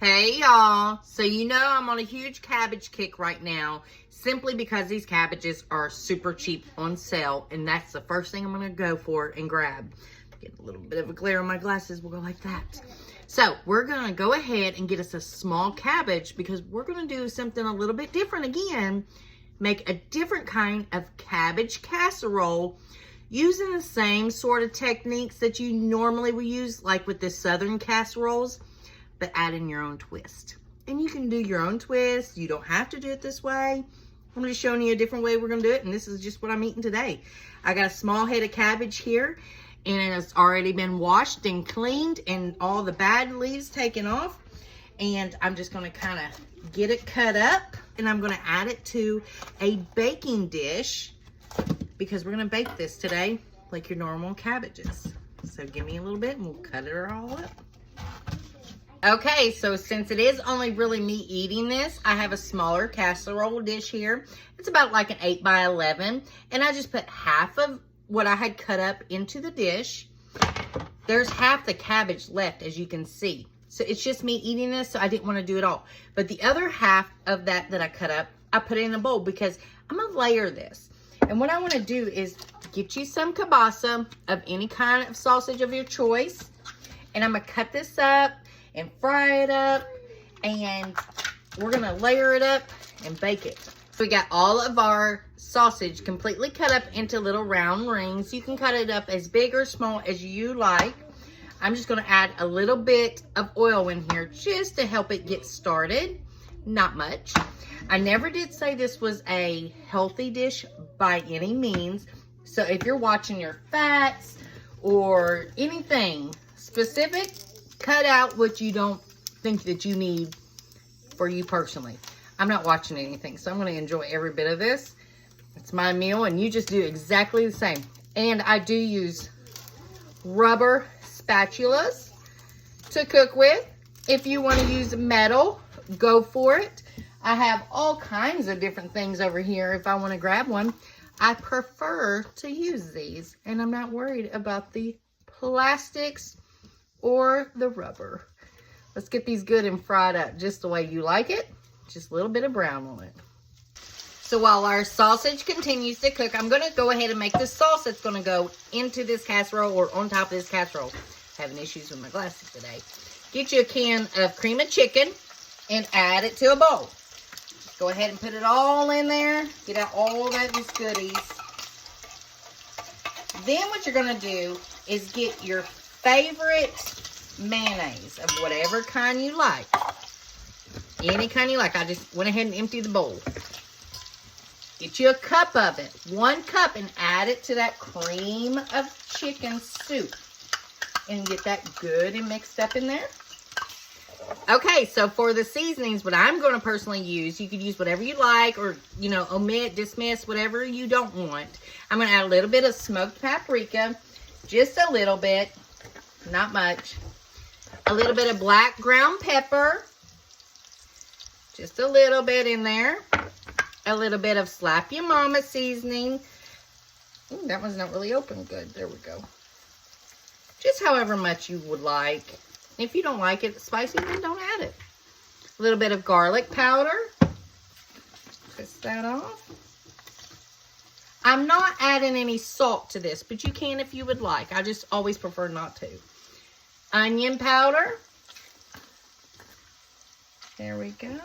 Hey y'all, so you know I'm on a huge cabbage kick right now simply because these cabbages are super cheap on sale, and that's the first thing I'm gonna go for and grab. Get a little bit of a glare on my glasses, we'll go like that. So we're gonna go ahead and get us a small cabbage because we're gonna do something a little bit different again. Make a different kind of cabbage casserole using the same sort of techniques that you normally would use, like with the southern casseroles, but add in your own twist. And you can do your own twist. You don't have to do it this way. I'm just showing you a different way we're gonna do it, and this is just what I'm eating today. I got a small head of cabbage here, and it's already been washed and cleaned and all the bad leaves taken off. And I'm just gonna kind of get it cut up, and I'm gonna add it to a baking dish because we're gonna bake this today like your normal cabbages. So give me a little bit and we'll cut it all up. Okay, so since it is only really me eating this, I have a smaller casserole dish here. It's about like an 8 by 11, and I just put half of what I had cut up into the dish. There's half the cabbage left, as you can see. So it's just me eating this, so I didn't want to do it all. But the other half of that I cut up, I put it in a bowl because I'm gonna layer this. And what I want to do is get you some kielbasa of any kind of sausage of your choice, and I'm gonna cut this up and fry it up, and we're gonna layer it up and bake it. So we got all of our sausage completely cut up into little round rings. You can cut it up as big or small as you like. I'm just gonna add a little bit of oil in here just to help it get started. Not much. I never did say this was a healthy dish by any means. So if you're watching your fats or anything specific, cut out what you don't think that you need for you personally. I'm not watching anything, so I'm going to enjoy every bit of this. It's my meal, and you just do exactly the same. And I do use rubber spatulas to cook with. If you want to use metal, go for it. I have all kinds of different things over here if I want to grab one. I prefer to use these, and I'm not worried about the plastics or the rubber. Let's get these good and fried up just the way you like it. Just a little bit of brown on it. So while our sausage continues to cook, I'm gonna go ahead and make the sauce that's gonna go into this casserole or on top of this casserole. Having issues with my glasses today. Get you a can of cream of chicken and add it to a bowl. Go ahead and put it all in there. Get out all those goodies. Then what you're gonna do is get your favorite mayonnaise of whatever kind you like. Any kind you like. I just went ahead and emptied the bowl. Get you a cup of it. 1 cup, and add it to that cream of chicken soup. And get that good and mixed up in there. Okay, so for the seasonings, what I'm going to personally use, you could use whatever you like, or, you know, omit, dismiss, whatever you don't want. I'm going to add a little bit of smoked paprika. Just a little bit. Not much. A little bit of black ground pepper. Just a little bit in there. A little bit of Slap Your Mama seasoning. Ooh, that one's not really open good. There we go. Just however much you would like. If you don't like it spicy, then don't add it. A little bit of garlic powder. Twist that off. I'm not adding any salt to this, but you can if you would like. I just always prefer not to. Onion powder. There we go.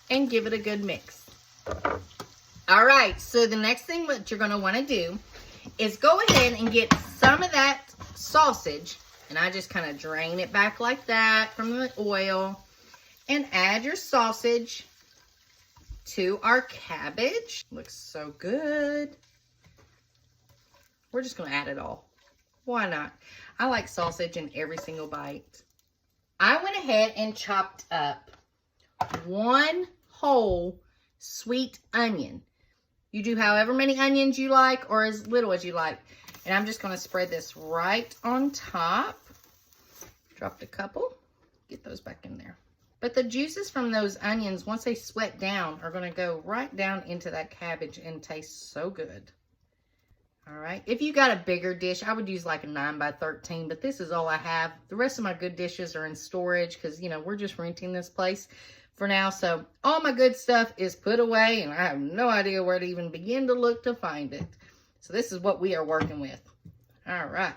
And give it a good mix. All right, so the next thing that you're going to want to do is go ahead and get some of that sausage, and I just kind of drain it back like that from the oil, and add your sausage to our cabbage. Looks so good. We're just going to add it all. Why not? I like sausage in every single bite. I went ahead and chopped up 1 whole sweet onion. You do however many onions you like, or as little as you like. And I'm just going to spread this right on top. Dropped a couple. Get those back in there. But the juices from those onions, once they sweat down, are going to go right down into that cabbage and taste so good. All right, if you got a bigger dish, I would use like a 9 by 13, but this is all I have. The rest of my good dishes are in storage because, you know, we're just renting this place for now. So all my good stuff is put away and I have no idea where to even begin to look to find it. So this is what we are working with. All right.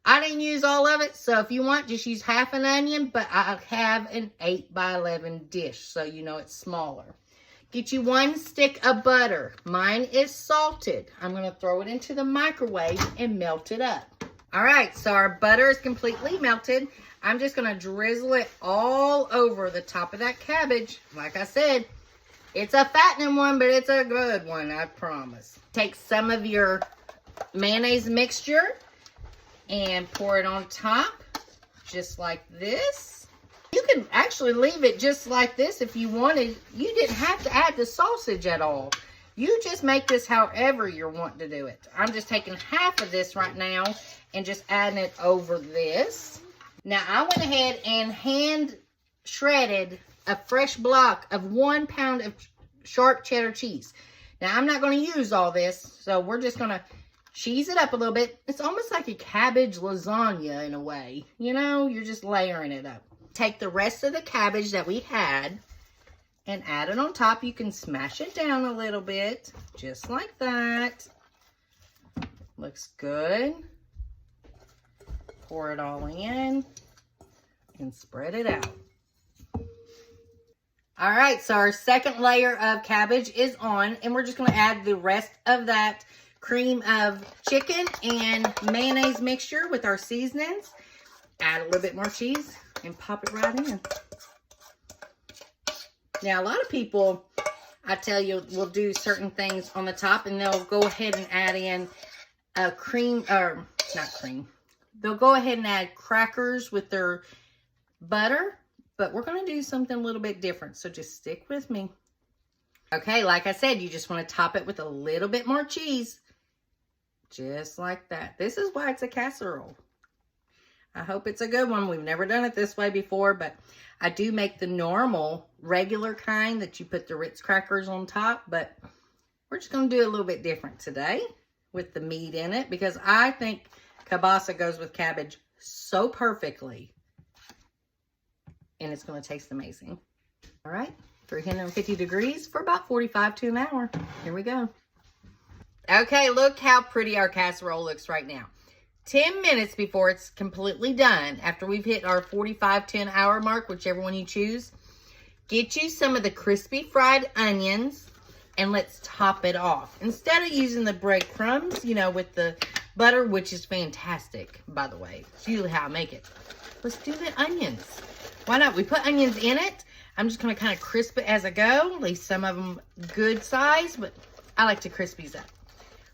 I didn't use all of it, so if you want, just use half an onion, but I have an 8 by 11 dish, so you know it's smaller. Get you 1 stick of butter. Mine is salted. I'm going to throw it into the microwave and melt it up. All right, so our butter is completely melted. I'm just going to drizzle it all over the top of that cabbage. Like I said, it's a fattening one, but it's a good one, I promise. Take some of your mayonnaise mixture and pour it on top, just like this. You can actually leave it just like this if you wanted. You didn't have to add the sausage at all. You just make this however you're wanting to do it. I'm just taking half of this right now and just adding it over this. Now, I went ahead and hand shredded a fresh block of 1 pound of sharp cheddar cheese. Now, I'm not going to use all this, so we're just going to cheese it up a little bit. It's almost like a cabbage lasagna in a way. You know, you're just layering it up. Take the rest of the cabbage that we had and add it on top. You can smash it down a little bit, just like that. Looks good. Pour it all in and spread it out. All right, so our second layer of cabbage is on, and we're just going to add the rest of that cream of chicken and mayonnaise mixture with our seasonings. Add a little bit more cheese and pop it right in. Now, a lot of people, I tell you, will do certain things on the top, and they'll go ahead and add in a cream, or not cream. They'll go ahead and add crackers with their butter, but we're going to do something a little bit different, so just stick with me. Okay, like I said, you just want to top it with a little bit more cheese, just like that. This is why it's a casserole. I hope it's a good one. We've never done it this way before, but I do make the normal, regular kind that you put the Ritz crackers on top, but we're just going to do it a little bit different today with the meat in it because I think kielbasa goes with cabbage so perfectly, and it's going to taste amazing. All right, 350 degrees for about 45 to an hour. Here we go. Okay, look how pretty our casserole looks right now. 10 minutes before it's completely done, after we've hit our 45 to an hour mark, whichever one you choose, get you some of the crispy fried onions and let's top it off. Instead of using the breadcrumbs, you know, with the butter, which is fantastic, by the way. It's usually how I make it. Let's do the onions. Why not? We put onions in it. I'm just going to kind of crisp it as I go. Leave some of them good size, but I like to crisp these up.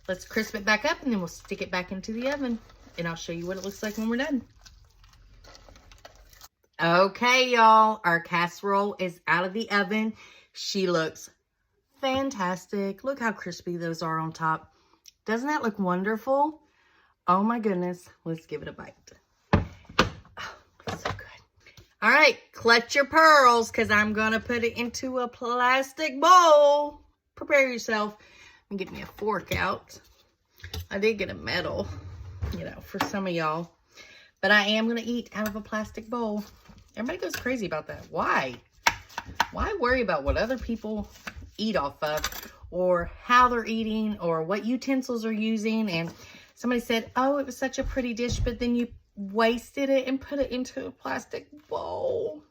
Let's crisp it back up and then we'll stick it back into the oven. And I'll show you what it looks like when we're done. Okay, y'all. Our casserole is out of the oven. She looks fantastic. Look how crispy those are on top. Doesn't that look wonderful? Oh my goodness. Let's give it a bite. Oh, it's so good. All right. Clutch your pearls because I'm going to put it into a plastic bowl. Prepare yourself. And get me a fork out. I did get a medal, you know, for some of y'all. But I am going to eat out of a plastic bowl. Everybody goes crazy about that. Why? Why worry about what other people eat off of or how they're eating or what utensils are using? And somebody said, oh, it was such a pretty dish, but then you wasted it and put it into a plastic bowl.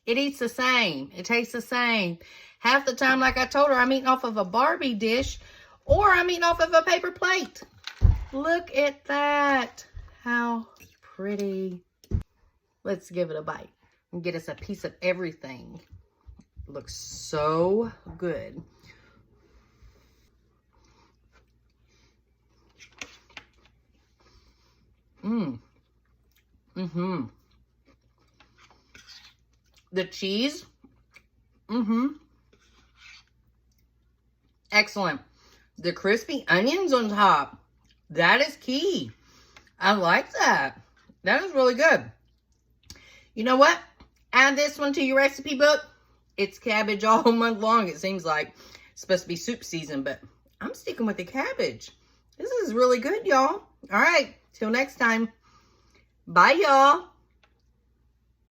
It eats the same. It tastes the same. Half the time, like I told her, I'm eating off of a Barbie dish or I'm eating off of a paper plate. Look at that. How pretty. Let's give it a bite and get us a piece of everything. Looks so good. The cheese. Excellent. The crispy onions on top. That is key. I like that. That is really good. You know what? Add this one to your recipe book. It's cabbage all month long, it seems like. It's supposed to be soup season, but I'm sticking with the cabbage. This is really good, y'all. All right, till next time. Bye, y'all.